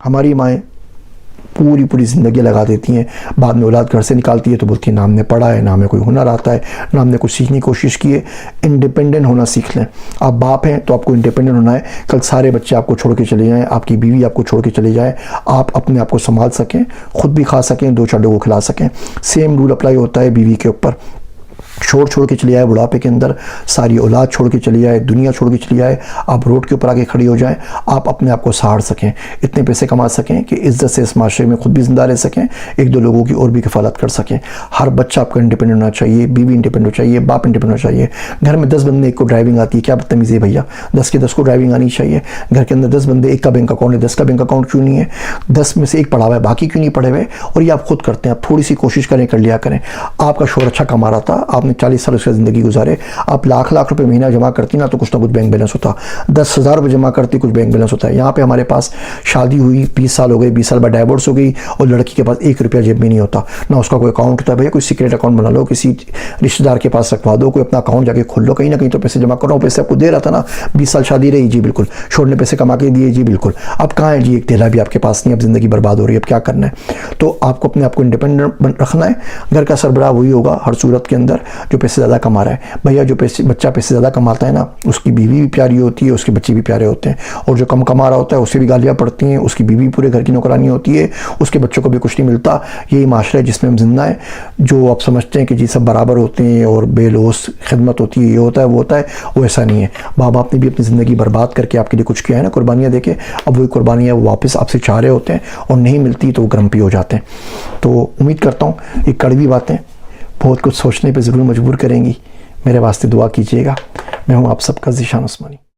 हमारी माएँ पूरी पूरी ज़िंदगी लगा देती हैं, बाद में औलाद घर से निकालती है तो बोलती है ना हमने पढ़ा है, ना हमें कोई हुनर आता है, ना हमने कुछ सीखने की कोशिश की है। इंडिपेंडेंट होना सीख लें। आप बाप हैं तो आपको इंडिपेंडेंट होना है। कल सारे बच्चे आपको छोड़ के चले जाएँ, आपकी बीवी आपको छोड़ के चले जाए, आप अपने आप को संभाल सकें, खुद भी खा सकें, 2-4 लोगों को खिला सकें। सेम रूल अप्लाई होता है बीवी के ऊपर। छोड़ के चली जाए बुढ़ापे के अंदर, सारी औलाद छोड़ के चली जाए, दुनिया छोड़ के चली जाए, आप रोड के ऊपर आके खड़ी हो जाएं, आप अपने आप को सहार सकें, इतने पैसे कमा सकें कि इज्जत से इस माशरे में खुद भी जिंदा रह सकें, 1-2 लोगों की और भी किफ़ालत कर सकें। हर बच्चा आपका इंडिपेंडेंट होना चाहिए, बीवी इंडिपेंडेंट होना चाहिए, बाप इंडिपेंडेंट होना चाहिए। घर में 10 बंदे, एक को ड्राइविंग आती है, क्या बदतमीज़ी है भैया, 10 के 10 को ड्राइविंग आनी चाहिए। घर के अंदर 10 बंदे, एक का बैंक अकाउंट है, 10 का बैंक अकाउंट क्यों नहीं है? 10 में से एक पढ़ा हुआ है, बाकी क्यों नहीं पढ़े हुए? और ये आप खुद करते हैं। आप थोड़ी सी कोशिश करें, कर लिया करें। आपका शोहर अच्छा कमा रहा था, आपने 40 साल उसका ज़िंदगी गुजारे, आप लाख रुपए महीना जमा करती ना तो कुछ ना कुछ बैंक बैलेंस होता। 10,000 रुपये जमा करती, कुछ बैंक बैलेंस होता है। यहाँ पे हमारे पास शादी हुई, 20 साल हो गए, 20 साल बाद डाइवोर्स हो गई और लड़की के पास 1 रुपया जेब में नहीं होता, ना उसका कोई अकाउंट होता है। भैया कोई सीक्रेट अकाउंट बना लो, किसी रिश्तेदार के पास रखवा दो, कोई अपना अकाउंट जाके खोल लो, कहीं ना कहीं तो पैसे जमा करो। पैसे आपको दे रहा था ना, 20 साल शादी रही, जी बिल्कुल। छोड़ने पैसे कमा के दिए, जी बिल्कुल। अब कहाँ है जी, एक तेला भी आपके पास नहीं, अब जिंदगी बर्बाद हो रही है, अब क्या करना है? तो आपको अपने आप को इंडिपेंडेंट रखना है। घर का सरबराह वही होगा हर सूरत के अंदर जो पैसे ज़्यादा कमा रहा है। भैया जो बच्चा पैसे ज़्यादा कमाता है ना, उसकी बीवी भी प्यारी होती है, उसके बच्चे भी प्यारे होते हैं। और जो कम कमा रहा होता है उससे भी गालियाँ पड़ती हैं, उसकी बीवी पूरे घर की नौकरानी होती है, उसके बच्चों को भी कुछ नहीं मिलता। यही माशरा है जिसमें हम जिंदा है। जो आप समझते हैं कि जी सब बराबर होते हैं और बेलौस खिदमत होती है, ये होता है वो होता है, वो ऐसा नहीं है। माँ बाप ने भी अपनी ज़िंदगी बर्बाद करके आपके लिए कुछ किया है ना, कुर्बानियाँ देके, अब वही कुर्बानियाँ वो वापस आपसे चाह रहे होते हैं और नहीं मिलती तो वो ग्रम्पी हो जाते हैं। तो उम्मीद करता हूँ ये कड़वी बातें बहुत कुछ सोचने पर ज़रूर मजबूर करेंगी। मेरे वास्ते दुआ कीजिएगा। मैं हूँ आप सबका ज़ीशान उस्मानी।